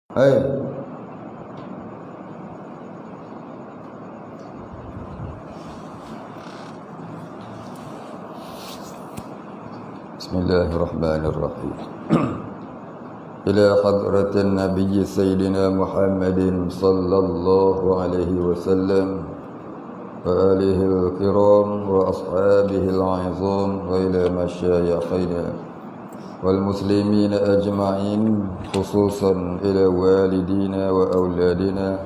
Hai. Bismillahirrahmanirrahim. Ila hadratin Nabi Sayyidina Muhammadin sallallahu alaihi wasallam wa alihi al-kiram wa ashabihi al-'azam wa ila masyayikhina wal muslimina ajma'in, khususan ila walidina wa auladina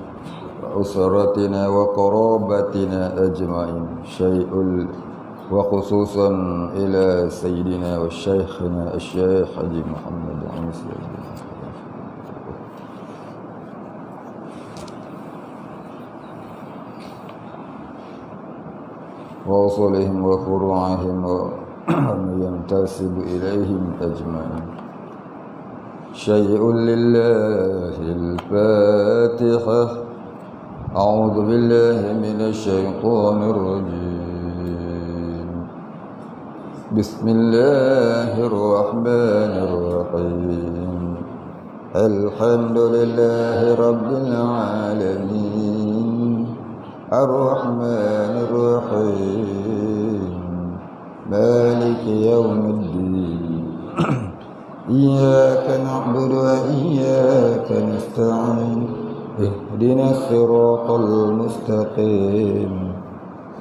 wa usratina wa qarabatina ajma'in, syai'ul wa khususan ila sayyidina wa syekhina Syekh Haji Muhammad Anis wa usulihim wa furu'ihim wa man yantasibu ilaihim ajma'in. Syai'un lillahil Fatihah. A'udzu billahi minasy syaithanir rajim. Bismillahirrahmanirrahim. Alhamdulillahi rabbil alamin. Ar-Rahmanir Rahim. Maliki yaumiddin. Iyyaka na'budu wa iyyaka nasta'in. Ihdinas siratal mustaqim.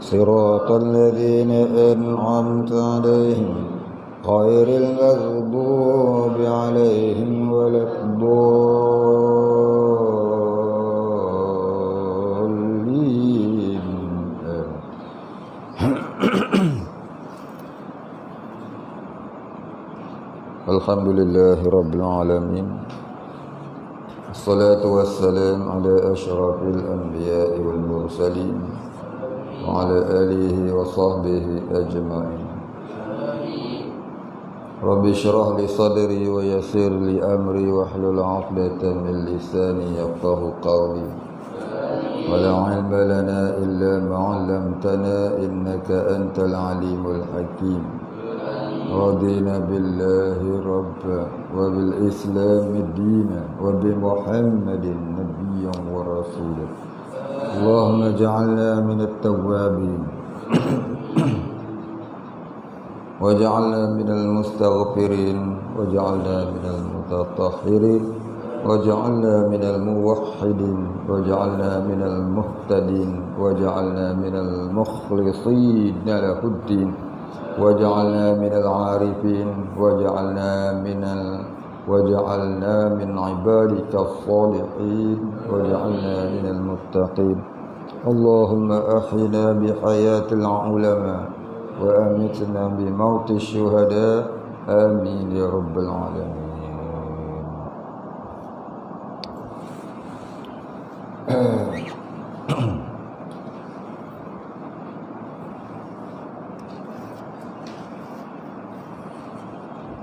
Siratal ladzina an'amta 'alaihim ghairil maghdubi 'alaihim waladdallin. Alhamdulillahi rabbil alamin. Assalatu wassalam ala asyrafil anbiya'i wal mursalin wa ala alihi wa sahbihi ajma'in. Rabbi syrah li sadri wa yassir li amri wa hlul 'uqdatam min lisani yafqahu qawli. Wa la 'ilma lana illa ma 'allamtana innaka antal 'alimul hakim. Radina billahi rabba wa bil islami dina wa bi Muhammadin nabiyyan wa rasulah. Allahumma ja'alna minat tawwabin waj'alna minal mustaghfirin waj'alna minal mutatahhirin waj'alna minal muwahhidin waj'alna minal muhtadin waj'alna minal mukhlisin lahuddin waj'alna minal 'arifin waj'alna min 'ibadikas salihin waj'alna minal muttaqin. Allahumma ahyina bihayatil ulama wa amitna bi mautish syuhada. Amin ya rabbal alamin.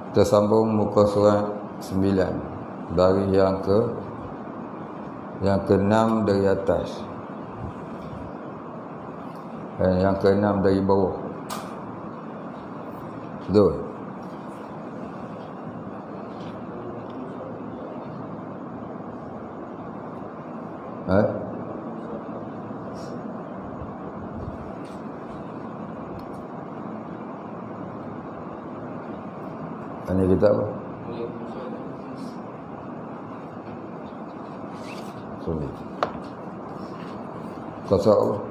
Kita sambung muka surat 9 dari yang ke-6 dari atas dan yang ke-6 dari bawah. Betul? Ini kita apa? Sulit. Kata apa?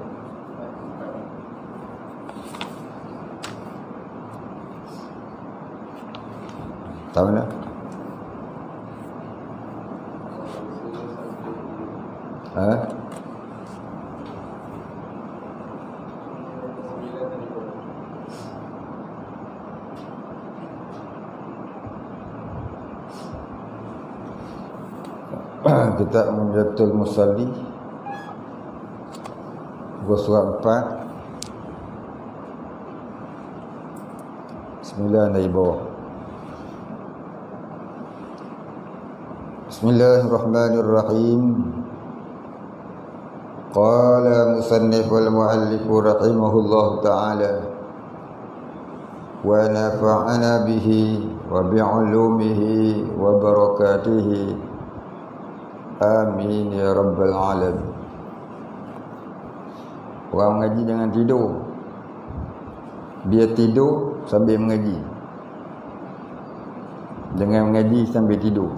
Tahu tak? Kita Munjatul Musalli surat 4 9 dari bawah. Bismillahirrahmanirrahim. Qala musannif wal muallif rahimahullahu ta'ala wa nafa'ana bihi wa bi'ulumihi wa barakatihi Amin ya rabbal alamin. Orang mengaji jangan tidur. Dia tidur sambil mengaji. Jangan mengaji sambil tidur.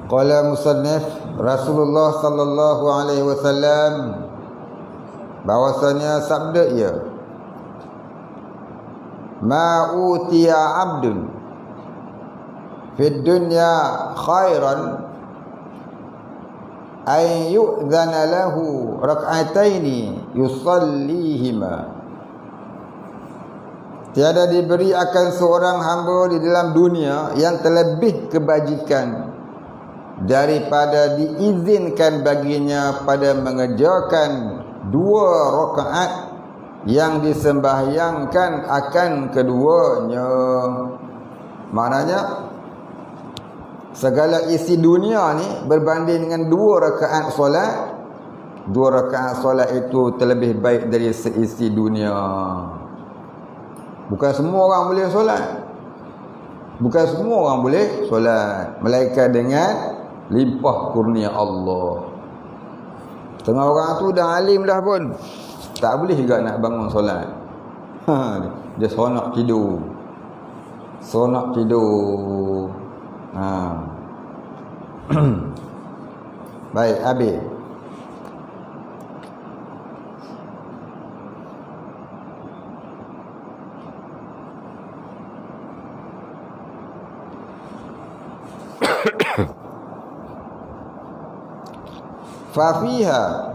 Qala musannif Rasulullah sallallahu alaihi wasallam, bahwasanya sabda ia, ma utiya abdun fid dunya khairan ay yu'dhana lahu rak'ataini yusallihima. Tiada diberi akan seorang hamba di dalam dunia yang terlebih kebajikan daripada diizinkan baginya pada mengerjakan 2 rakaat yang disembahyangkan akan keduanya. Maknanya segala isi dunia ni berbanding dengan 2 rakaat solat. 2 rakaat solat itu terlebih baik dari seisi dunia. Bukan semua orang boleh solat. Bukan semua orang boleh solat, melainkan dengan limpah kurnia Allah. Tengah orang tu dah alim dah pun tak boleh juga nak bangun solat. Dia seronok tidur. Seronok tidur. Baik, habis. Fafiha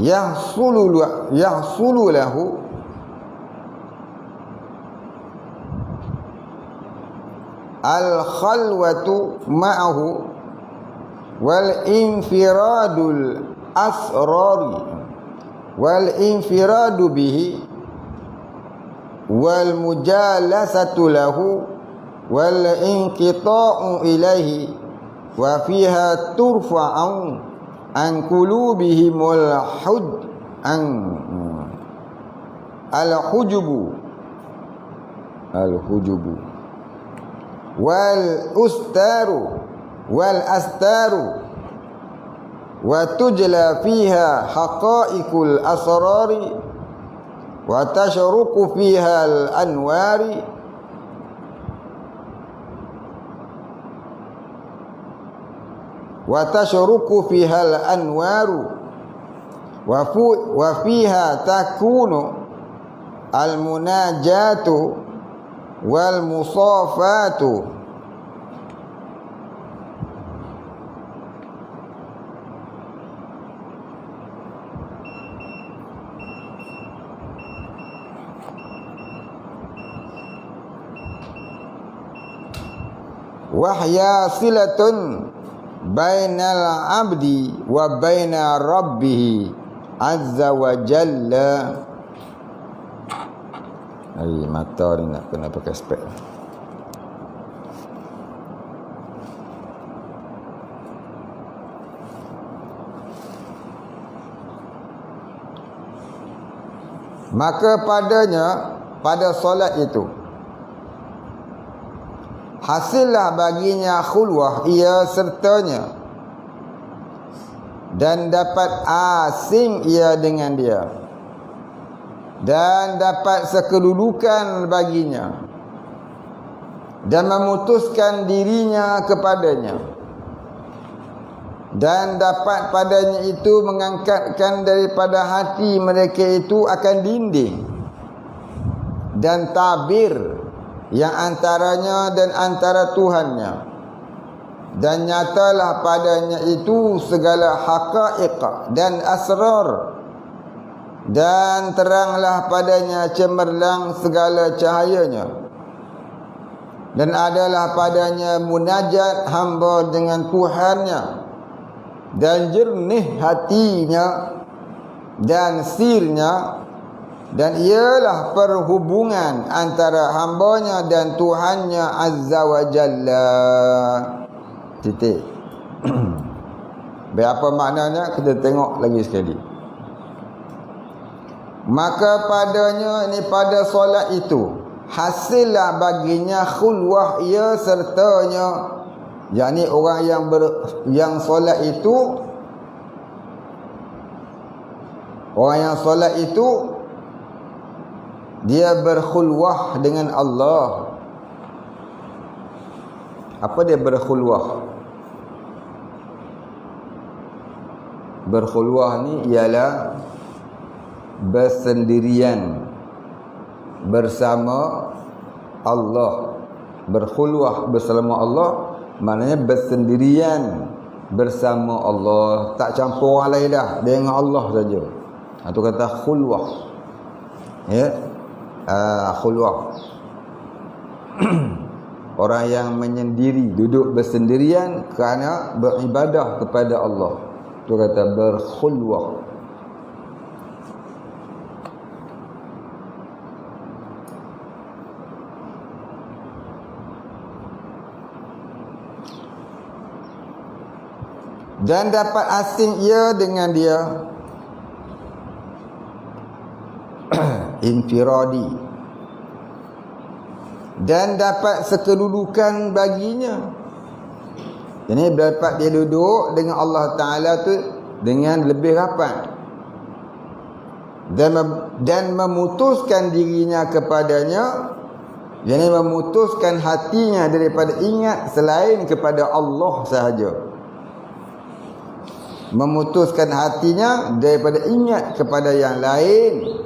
yahsulu lahu al-khalwatu ma'ahu wal infiradul asrari wal infiradu bihi wal mujalasatu lahu wal inqita'u ilaihi wa fiha turfa'u an qulubihimul al-hujubu wal ustaru wal astaru wa tujla fiha haqa'iqul asrari wa tashruqu fiha al anwari wa tashruqu fiha al anwaru wa fiha takunu al munajatu wal musafatu wahya silatun bainal abdi wa baina rabbih azza wa jalla. Mata ni nak kena pakai spek. Maka padanya, pada solat itu, hasillah baginya khulwah, ia sertanya, dan dapat asing ia dengan dia, dan dapat sekedudukan baginya, dan memutuskan dirinya kepadanya, dan dapat padanya itu mengangkatkan daripada hati mereka itu akan dinding dan tabir yang antaranya dan antara Tuhannya, dan nyatalah padanya itu segala haqa'iq dan asrar, dan teranglah padanya cemerlang segala cahayanya, dan adalah padanya munajat hamba dengan Tuhannya, dan jernih hatinya dan sirnya, dan ialah perhubungan antara hambanya dan Tuhannya Azza wa Jalla. Titik. Apa maknanya? Kita tengok lagi sekali. Maka padanya, ini pada solat itu, hasillah baginya khulwah ia sertanya, yakni orang yang solat itu, orang yang solat itu dia berkhulwah dengan Allah. Apa dia berkhulwah? Berkhulwah ni ialah bersendirian bersama Allah. Berkhulwah bersama Allah maknanya bersendirian bersama Allah, tak campur orang lain dah, dengan Allah saja. Itu kata khulwah. Ya. Khulwah. Orang yang menyendiri, duduk bersendirian kerana beribadah kepada Allah. Itu kata berkhulwah. Dan dapat asing ia dengan dia infiradi, dan dapat sekedudukan baginya. Jadi dapat dia duduk dengan Allah Ta'ala tu dengan lebih rapat, dan memutuskan dirinya kepadanya, jadi memutuskan hatinya daripada ingat selain kepada Allah sahaja. Memutuskan hatinya daripada ingat kepada yang lain,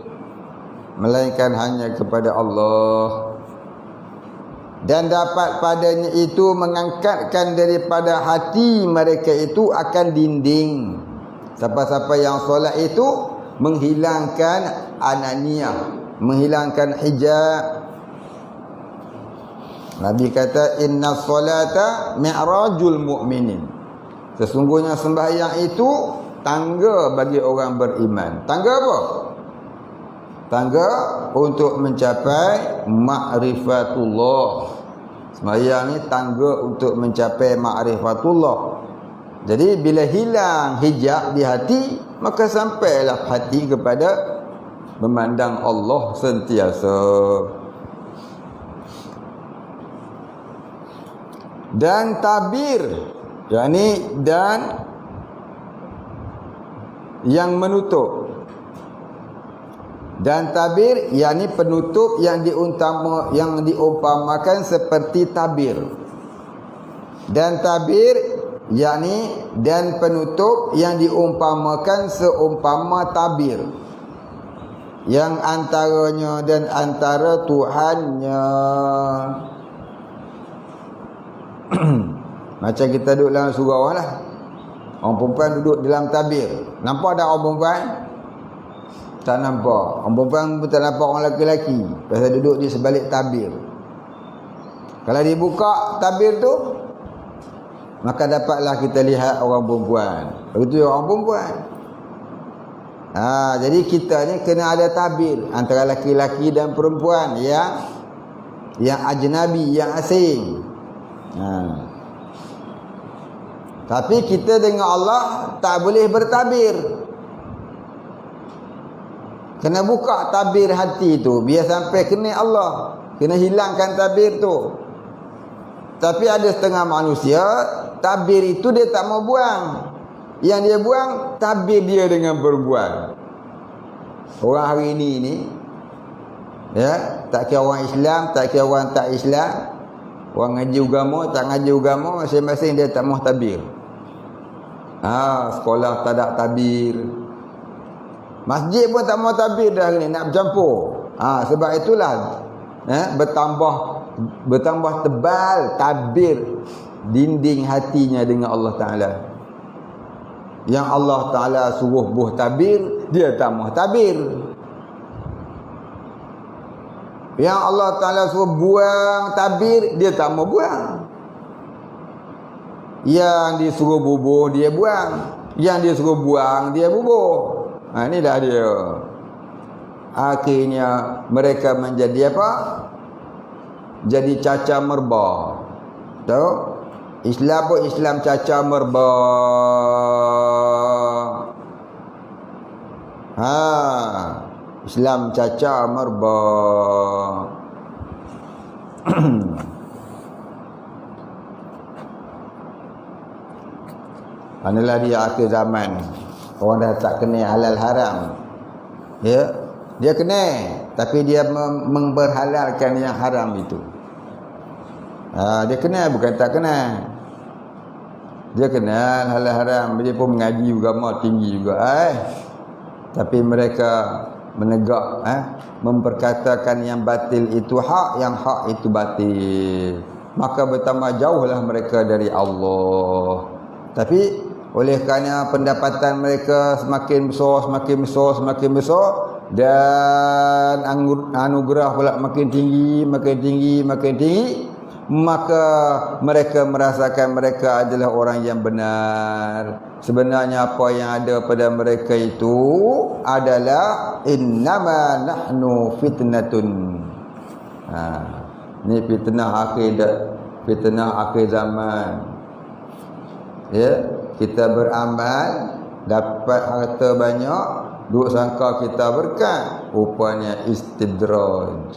melainkan hanya kepada Allah. Dan dapat padanya itu mengangkatkan daripada hati mereka itu akan dinding. Siapa-siapa yang solat itu menghilangkan ananiyah, menghilangkan hijab. Nabi kata inna solata mi'rajul mu'minin. Sesungguhnya sembahyang itu tangga bagi orang beriman. Tangga apa? Tangga untuk mencapai ma'rifatullah. Sembahyang ni tangga untuk mencapai ma'rifatullah. Jadi bila hilang hijab di hati, maka sampailah hati kepada memandang Allah sentiasa. Dan tabir, yakni dan yang menutup. Dan tabir yakni penutup yang diumpamakan seperti tabir. Dan tabir yakni dan penutup yang diumpamakan seumpama tabir, yang antaranya dan antara Tuhannya. Macam kita duduk dalam surau lah, orang perempuan duduk dalam tabir. Nampak tak orang perempuan? Tak nampak. Orang perempuan pun tak nampak orang lelaki-lelaki, pasal duduk di sebalik tabir. Kalau dibuka tabir tu, maka dapatlah kita lihat orang perempuan. Begitu orang perempuan. Jadi kita ni kena ada tabir antara lelaki-lelaki dan perempuan yang ajnabi, yang asing. Tapi kita dengan Allah tak boleh bertabir. Kena buka tabir hati tu biar sampai kena Allah. Kena hilangkan tabir tu. Tapi ada setengah manusia, tabir itu dia tak mau buang. Yang dia buang, tabir dia dengan perempuan. Orang hari ini ya, tak kira orang Islam, tak kira orang tak Islam, orang ngaji agama, tak ngaji agama, masing-masing dia tak mau tabir. Sekolah tak ada tabir. Masjid pun tak mau tabir dah ni, nak bercampur. Sebab itulah bertambah tebal tabir dinding hatinya dengan Allah Ta'ala. Yang Allah Ta'ala suruh buh tabir, dia tak mau tabir. Yang Allah Ta'ala suruh buang tabir, dia tak mau buang. Yang disuruh bubuh, dia buang. Yang disuruh buang, dia bubuh. Inilah dia. Akhirnya mereka menjadi apa? Jadi caca merba. Tahu? Islam pun Islam caca merba. Islam caca merba. Inilah dia akhir zaman. Orang dah tak kenal halal haram. Ya, dia kenal, tapi dia memberhalalkan yang haram itu. Dia kenal, bukan tak kenal. Dia kenal halal haram, dia pun mengaji agama tinggi juga. Tapi mereka menegak, memperkatakan yang batil itu hak, yang hak itu batil. Maka bertambah jauhlah mereka dari Allah. Tapi oleh kerana pendapatan mereka semakin besar, semakin besar, dan anugerah pula makin tinggi, maka mereka merasakan mereka adalah orang yang benar. Sebenarnya apa yang ada pada mereka itu adalah innama nahnu fitnatun. Ni fitnah akhir zaman. Ya, kita beramal dapat harta banyak, duk sangka kita berkat, rupanya istidraj.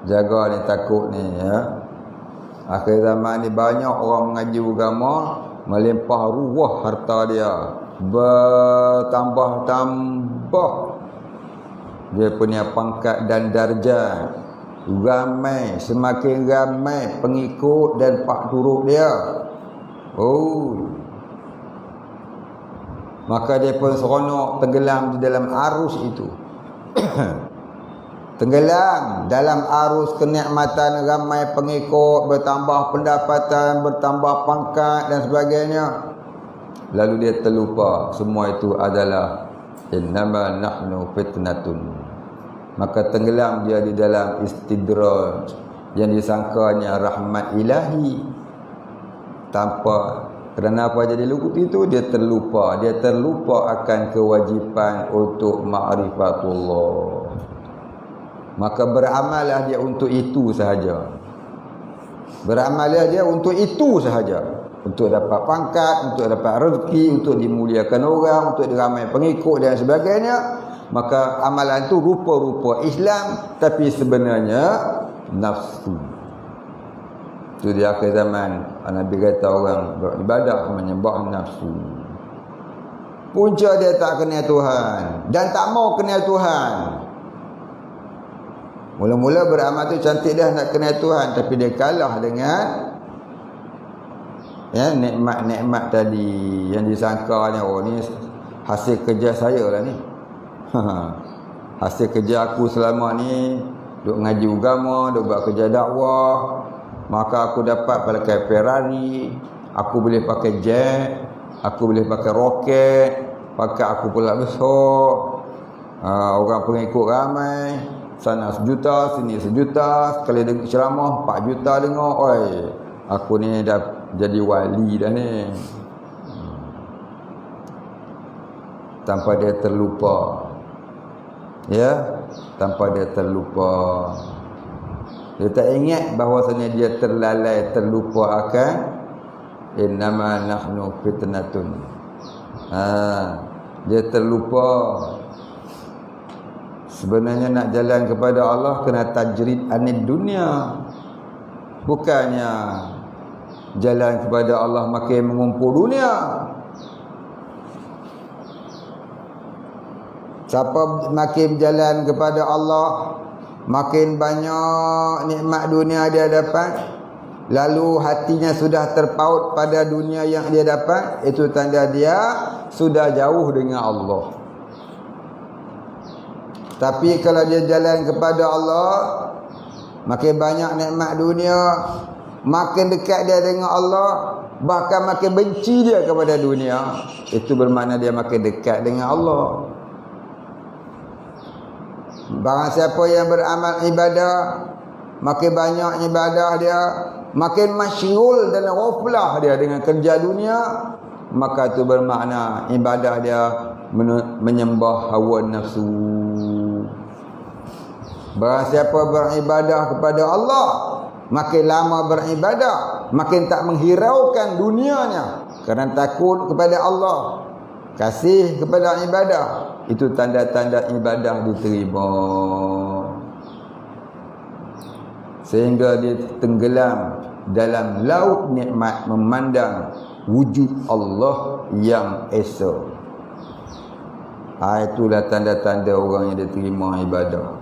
Jaga ni, takut ni ya. Akhir zaman ni banyak orang mengaji agama, melimpah ruah harta dia, bertambah-tambah dia punya pangkat dan darjat. Ramai, semakin ramai pengikut dan pak turut dia. Maka dia pun seronok tenggelam di dalam arus itu. Tenggelam dalam arus kenikmatan, ramai pengikut, bertambah pendapatan, bertambah pangkat dan sebagainya. Lalu dia terlupa semua itu adalah innama nahnu fitnatun. Maka tenggelam dia di dalam istidraj yang disangkanya rahmat ilahi. Tanpa, kerana apa jadi luput itu, dia terlupa akan kewajipan untuk ma'rifatullah. Maka beramallah dia untuk itu sahaja. Beramallah dia untuk itu sahaja. Untuk dapat pangkat, untuk dapat rezeki, untuk dimuliakan orang, untuk diramai pengikut dan sebagainya. Maka amalan itu rupa-rupa Islam, tapi sebenarnya nafsu. Itu di akhir zaman Nabi kata orang beribadah menyembah nafsu. Punca dia tak kenal Tuhan dan tak mau kenal Tuhan. Mula-mula beramal tu cantik dah nak kenal Tuhan, tapi dia kalah dengan nikmat-nikmat tadi yang disangkanya, ni hasil kerja saya lah ni. Hasil kerja aku selama ni duk ngaji agama, duk buat kerja dakwah, maka aku dapat pakai Ferrari, aku boleh pakai jet, aku boleh pakai roket, pakai aku pula besar. Orang pengikut ramai, sana 1 juta, sini 1 juta, sekali dengar ceramah 4 juta dengar. Aku ni dah jadi wali dah ni. Tanpa dia terlupa. Ya, tanpa dia terlupa. Dia tak ingat bahawasanya dia terlalai, terlupa akan innama nahnu fitnatun. Dia terlupa. Sebenarnya nak jalan kepada Allah kena tajrid anid dunia. Bukannya jalan kepada Allah makin mengumpul dunia. Siapa makin berjalan kepada Allah, makin banyak nikmat dunia dia dapat, lalu hatinya sudah terpaut pada dunia yang dia dapat, itu tanda dia sudah jauh dengan Allah. Tapi kalau dia jalan kepada Allah, makin banyak nikmat dunia, makin dekat dia dengan Allah, bahkan makin benci dia kepada dunia, itu bermakna dia makin dekat dengan Allah. Barang siapa yang beramal ibadah, makin banyak ibadah dia, makin masyghul dan ghaflah dia dengan kerja dunia, maka itu bermakna ibadah dia menyembah hawa nafsu. Barang siapa beribadah kepada Allah, makin lama beribadah, makin tak menghiraukan dunianya kerana takut kepada Allah, kasih kepada ibadah. Itu tanda-tanda ibadah diterima. sehingga dia tenggelam dalam laut nikmat memandang wujud Allah yang esa. Itulah tanda-tanda orang yang diterima ibadah.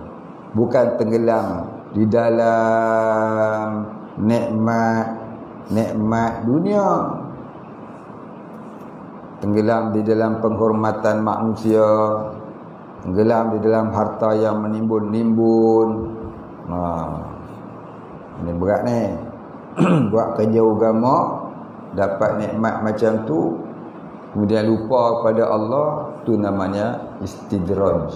Bukan tenggelam di dalam nikmat dunia, tenggelam di dalam penghormatan manusia, tenggelam di dalam harta yang menimbun-nimbun. Ini berat ni. Buat kerja agama, dapat nikmat macam tu, kemudian lupa kepada Allah, tu namanya istidraj.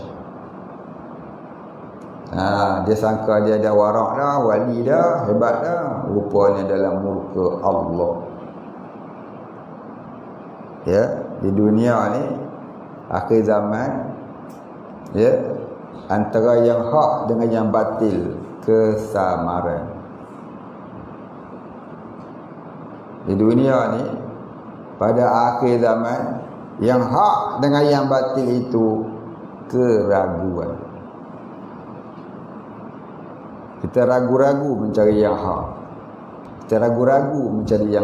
Dia sangka dia ada warak dah, wali dah, hebat dah, rupanya dalam murka Allah. Ya, di dunia ni akhir zaman, ya, antara yang hak dengan yang batil, kesamaran. Di dunia ni pada akhir zaman, yang hak dengan yang batil itu keraguan. Kita ragu-ragu mencari yang hak, kita ragu-ragu mencari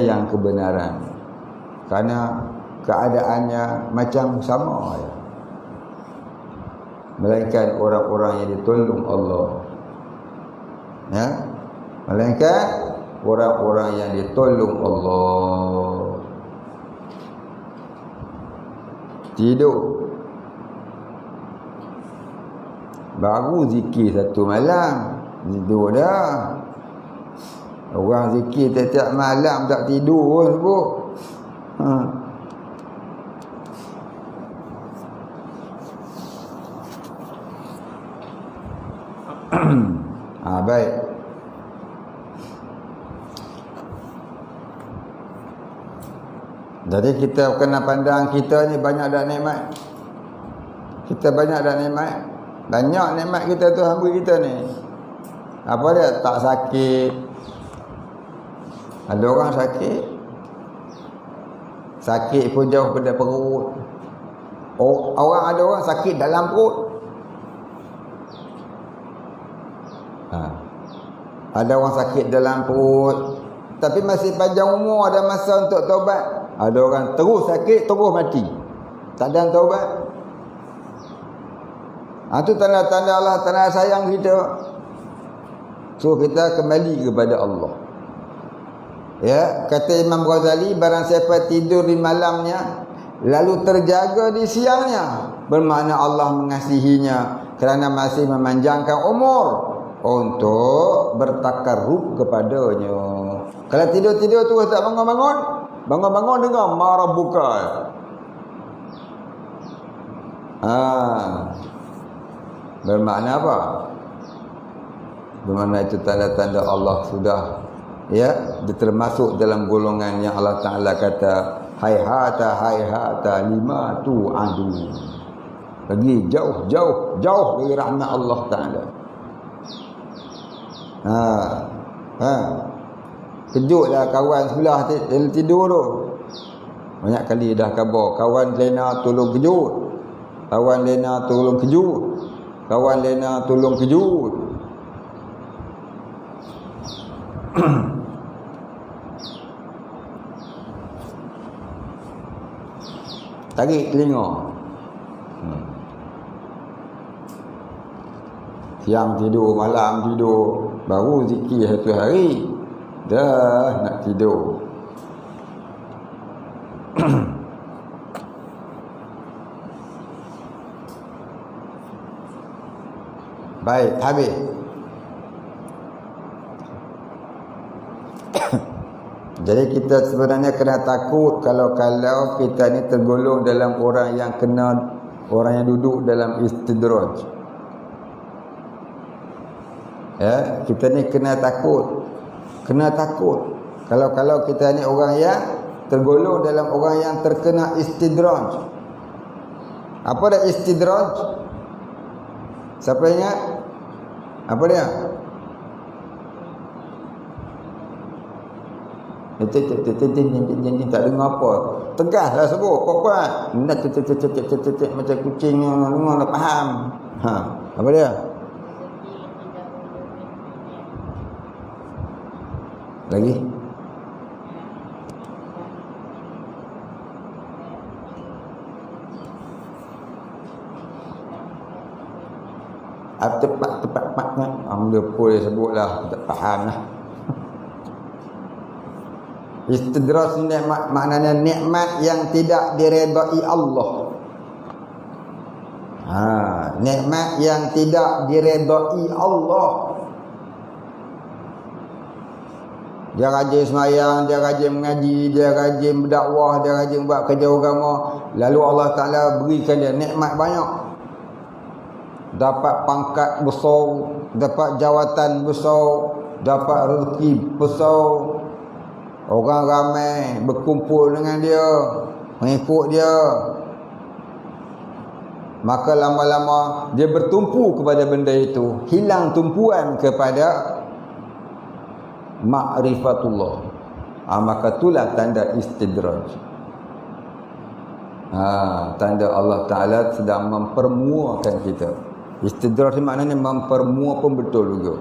yang kebenaran, kerana keadaannya macam sama ya. Melainkan orang-orang yang ditolong Allah, ya, melainkan orang-orang yang ditolong Allah. Tidur, baru zikir satu malam, tidur dah. Orang zikir tiap-tiap malam tak tidur pun. Baik. Jadi kita kena pandang kita ni banyak dah nikmat. Kita banyak dah nikmat. Banyak nikmat kita tu hamba kita ni. Apa dia? Tak sakit. Ada orang sakit. Sakit pun jauh pada perut. Ada orang sakit dalam perut. Ada orang sakit dalam perut, tapi masih panjang umur, ada masa untuk taubat. Ada orang terus sakit, terus mati, tak ada taubat. Itu tanda-tanda Allah, tanda sayang kita. So kita kembali kepada Allah. Ya, kata Imam Ghazali, barang siapa tidur di malamnya lalu terjaga di siangnya, bermakna Allah mengasihinya kerana masih memanjangkan umur untuk bertakarrub kepadanya. Kalau tidur-tidur terus tak bangun-bangun, bangun-bangun dengar marabuka. Bermakna apa? Bermakna itu tanda-tanda Allah sudah, ya, termasuk dalam golongan yang Allah Ta'ala kata hayhata lima tu'adu. Lagi jauh dari rahmat Allah Ta'ala. Kejutlah kawan sebelah tidur tu. Banyak kali dah khabar, kawan lena tolong kejut, kawan lena tolong kejut, kawan lena tolong kejut. Tarik telinga. Siang tidur, malam tidur, baru zikir satu hari, dah nak tidur. Baik, habis. Jadi kita sebenarnya kena takut kalau kita ni tergolong dalam orang yang duduk dalam istidraj. Ya, kita ni kena takut. Kalau kita ni orang yang tergolong dalam orang yang terkena istidraj. Apa dia istidraj? Siapa ingat? Apa dia? Tak dengar apa. Tegaslah sebut, kuat-kuat. Macam kucing yang dengar tak faham. Apa dia? Lagi? Tepat-tepatnya dia boleh sebutlah, tak faham lah. Istidraj nikmat maknanya nikmat yang tidak diredai Allah. Nikmat yang tidak diredai Allah. Dia rajin semayang, dia rajin mengaji, dia rajin berdakwah, dia rajin buat kerja agama, lalu Allah Ta'ala berikan dia nikmat banyak. Dapat pangkat besar, dapat jawatan besar, dapat rezeki besar. Orang ramai berkumpul dengan dia, mengikut dia. Maka lama-lama dia bertumpu kepada benda itu, hilang tumpuan kepada ma'rifatullah. Maka itulah tanda istidraj. Tanda Allah Ta'ala sedang mempermuakan kita. Istidraj maknanya mempermua pun betul juga.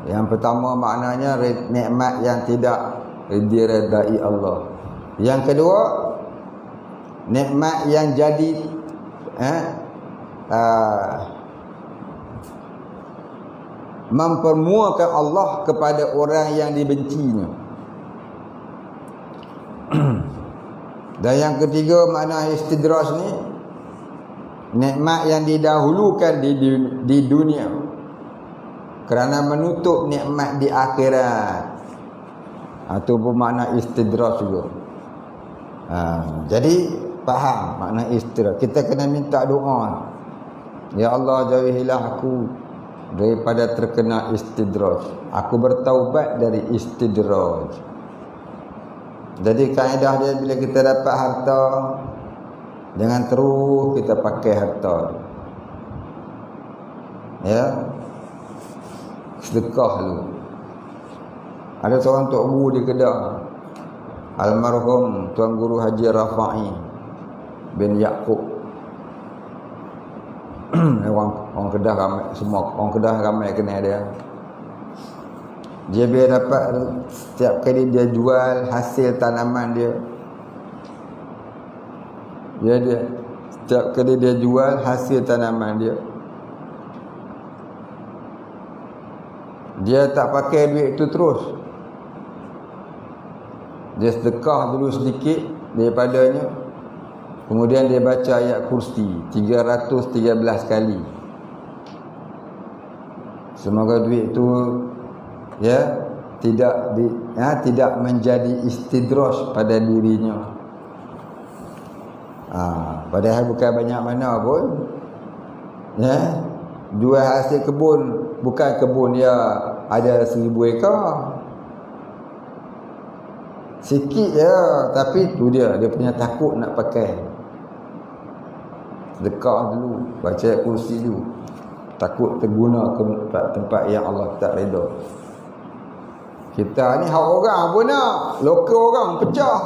Yang pertama maknanya nikmat yang tidak diredai Allah. Yang kedua, nikmat yang jadi mempermuakan Allah kepada orang yang dibencinya. Dan yang ketiga makna istidraj ni, nikmat yang didahulukan di dunia kerana menutup nikmat di akhirat. Itu pun makna istidraj juga. Jadi faham makna istidraj. Kita kena minta doa. Ya Allah, jauhilah aku daripada terkena istidraj. Aku bertaubat dari istidraj. Jadi kaedah dia, bila kita dapat harta, jangan terus kita pakai harta. Ya, sedekah dulu. Ada seorang Tok Guru di Kedah, almarhum Tuan Guru Haji Rafa'i bin Yaakob. orang Kedah ramai, semua orang Kedah ramai kenal dia. Dia bila dapat, setiap kali dia jual hasil tanaman dia, setiap kali dia jual hasil tanaman dia tak pakai duit itu terus. Dia sedekah dulu sedikit daripadanya, kemudian dia baca ayat kursi 313 kali. Semoga duit itu tidak menjadi istidraj pada dirinya. Padahal bukan banyak mana pun. Jual hasil kebun, bukan kebun dia ada 1000 ekar. Sikit je, tapi tu dia punya takut nak pakai. Sedekah dulu, baca ayat kursi dulu. Takut terguna ke tempat yang Allah tak redha. Kita ni hak orang pun nak, lokal orang pecah.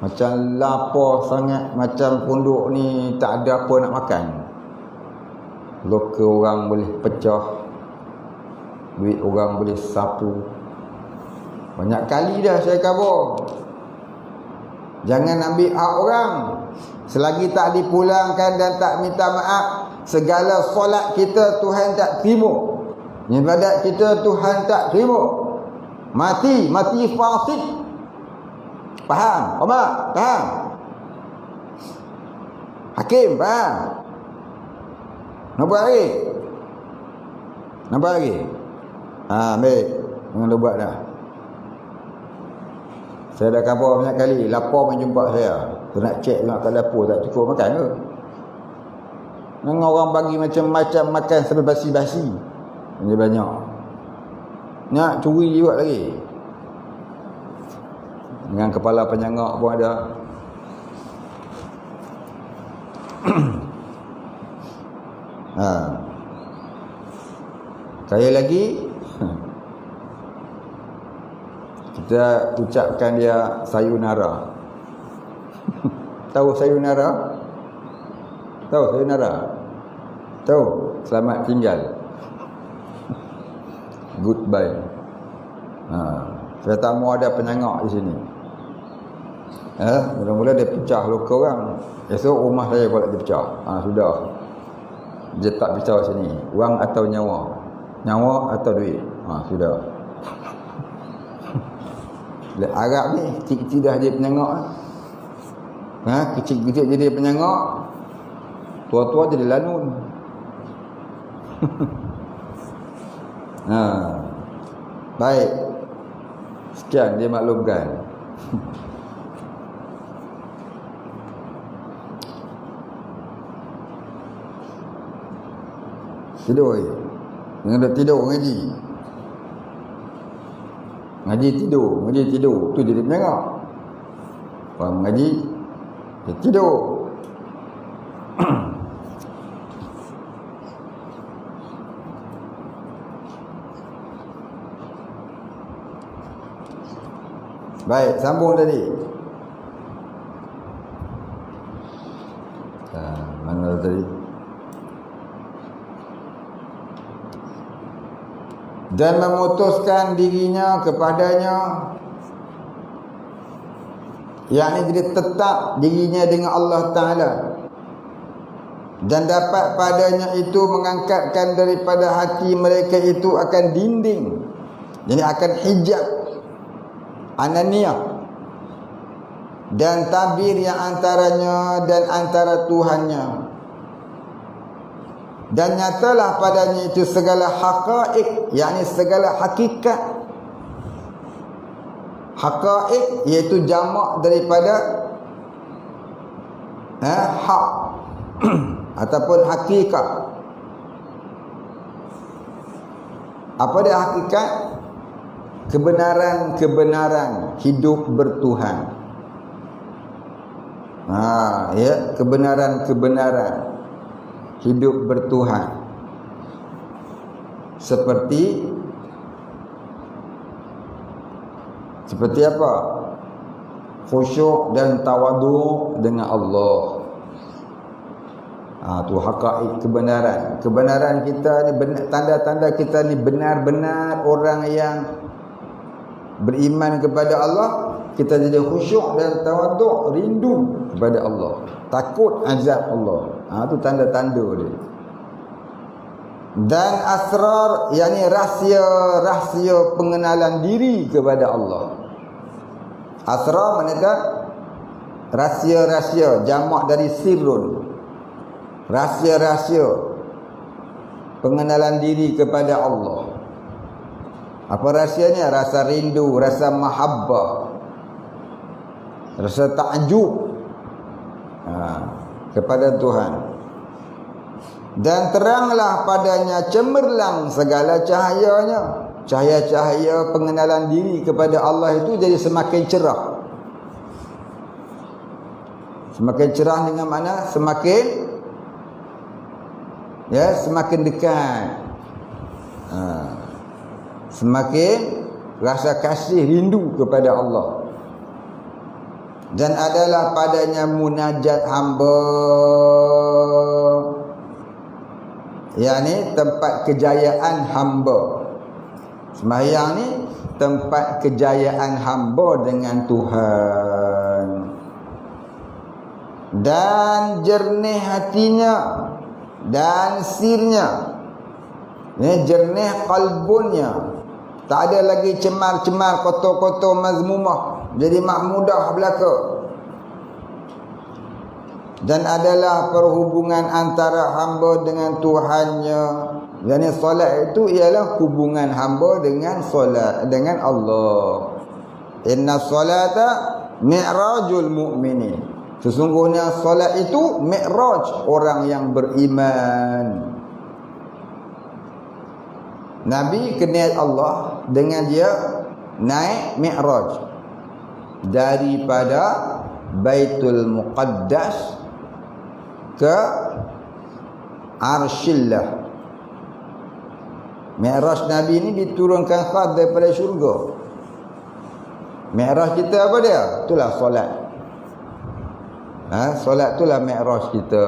Macam lapar sangat, macam pondok ni tak ada apa nak makan. Lokal orang boleh pecah, duit orang boleh sapu. Banyak kali dah saya khabar. Jangan ambil hak orang. Selagi tak dipulangkan dan tak minta maaf, segala solat kita Tuhan tak terima. Ibadat kita Tuhan tak terima. Mati fasik. Faham? Omar, faham? Hakim, faham? Nampak lagi? Baik. Jangan buat dah. Saya dah khabar banyak kali, lapar menjumpa saya. Saya nak cek nak kat dapur tak cukup makan ke? Dengan orang bagi macam-macam makan sampai basi-basi. Ini banyak. Nak curi juga lagi. Dengan kepala penyangak pun ada. Sekali lagi, kita ucapkan dia sayonara. Tahu sayonara? Tahu sayonara? Tahu? Selamat tinggal. Goodbye. Saya tak mau ada penyangak di sini. Mula-mula dia pecah luka orang. Esok rumah saya pula dia pecah. Sudah. Dia tak pecah sini. Wang atau nyawa. Nyawa atau duit. Sudah. Arab ni kecil-kecil dah jadi penyangak. Kecil-kecil jadi penyangak. Tua-tua jadi lanun. Baik. Sekian dia maklumkan. Tidur je. Jangan duduk tidur ngaji. Ngaji tidur. Tu jadi penyangak. Orang mengaji, dia tidur. Baik, sambung tadi. Mana tadi? Dan memutuskan dirinya kepadanya, yakni jadi tetap dirinya dengan Allah Ta'ala, dan dapat padanya itu mengangkatkan daripada hati mereka itu akan dinding, jadi akan hijab ananiyah dan tabir yang antaranya dan antara Tuhannya. Dan nyatalah padanya itu segala haqa'iq, yakni segala hakikat. Haqa'iq iaitu jamak daripada haq ataupun hakikat. Apa dia hakikat? Kebenaran-kebenaran hidup bertuhan. Kebenaran-kebenaran hidup bertuhan. Seperti apa? Khusyuk dan tawaduk dengan Allah. Tu haqa'iq, kebenaran. Kebenaran kita ni, tanda-tanda kita ni benar-benar orang yang beriman kepada Allah. Kita jadi khusyuk dan tawaduk, rindu kepada Allah, takut azab Allah. Tu tanda-tanda dia. Dan asrar, yakni rahsia-rahsia pengenalan diri kepada Allah. Asrar maknanya rahsia-rahsia, jamak dari sirrun. Rahsia-rahsia pengenalan diri kepada Allah. Apa rahsianya? Rasa rindu, rasa mahabbah, rasa takjub kepada Tuhan. Dan teranglah padanya cemerlang segala cahayanya. Cahaya-cahaya pengenalan diri kepada Allah itu jadi semakin cerah. Semakin cerah dengan mana? Semakin dekat. Semakin rasa kasih, rindu kepada Allah. Dan adalah padanya munajat hamba, yakni tempat kejayaan hamba. Sembahyang ni tempat kejayaan hamba dengan Tuhan. Dan jernih hatinya dan sirnya, ini jernih kalbunnya, tak ada lagi cemar-cemar, kotor-kotor, mazmumah, jadi mahmudah belaka. Dan adalah perhubungan antara hamba dengan Tuhannya. Yani solat itu ialah hubungan hamba dengan solat, dengan Allah. Inna solata mi'rajul mu'minin. Sesungguhnya solat itu mi'raj orang yang beriman. Nabi kenal Allah dengan dia naik mi'raj daripada Baitul Muqaddas ke Arshillah. Mi'raj Nabi ini diturunkan khas daripada syurga. Mi'raj kita apa dia? Itulah solat. Solat itulah mi'raj kita.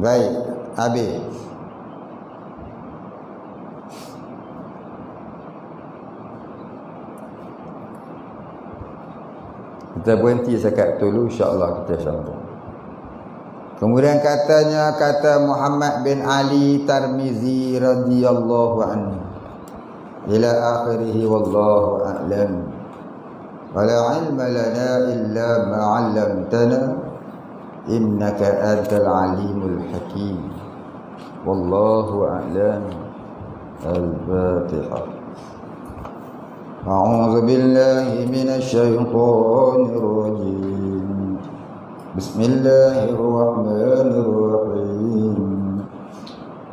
Baik, habis. Kita berhenti sekat dulu, insya-Allah kita sambung. Kemudian kata Muhammad bin Ali Tirmizi radhiyallahu anhu ila akhirih wallahu a'lam. Wala ilma lana illa ma 'allamtana innaka antal alimul hakim. Wallahu a'lam. Al-Fatihah. أعوذ بالله من الشيطان الرجيم بسم الله الرحمن الرحيم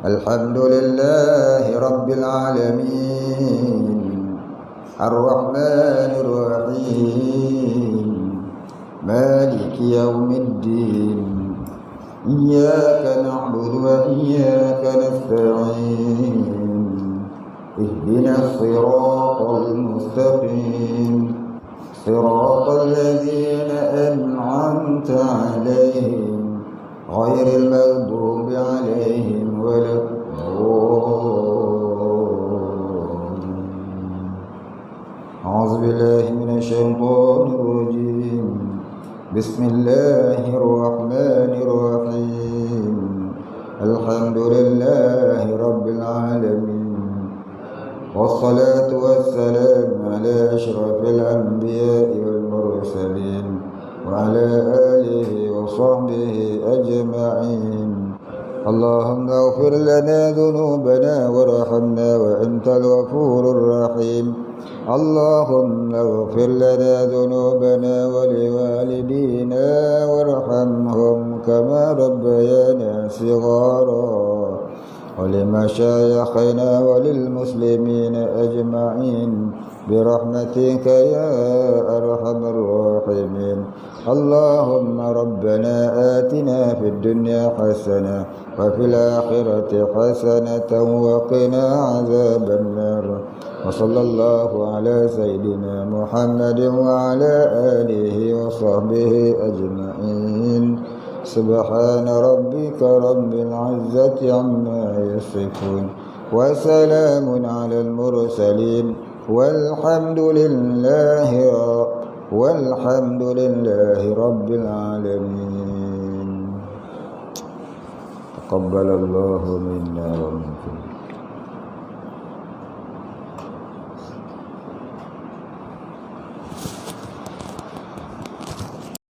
الحمد لله رب العالمين الرحمن الرحيم مالك يوم الدين إياك نعبد وإياك نستعين اهدنا الصراط المستقيم صراط الذين أنعمت عليهم غير المغضوب عليهم ولا الضالين. أعوذ بالله من الشيطان الرجيم بسم الله الرحمن الرحيم الحمد لله رب العالمين والصلاة والسلام على أشرف الأنبياء والمرسلين وعلى آله وصحبه أجمعين. اللهم اغفر لنا ذنوبنا وارحمنا وأنت الغفور الرحيم. اللهم اغفر لنا ذنوبنا ولوالدينا وارحمهم كما ربيانا صغارا ولمشايخنا وللمسلمين أجمعين برحمتك يا أرحم الراحمين. اللهم ربنا آتنا في الدنيا حسنة وفي الآخرة حسنة وقنا عذاب النار. وصلى الله على سيدنا محمد وعلى آله وصحبه أجمعين. سبحان ربك رب العزة عما يصفون وسلام على المرسلين والحمد لله رب العالمين. تقبل الله منا ومنكم.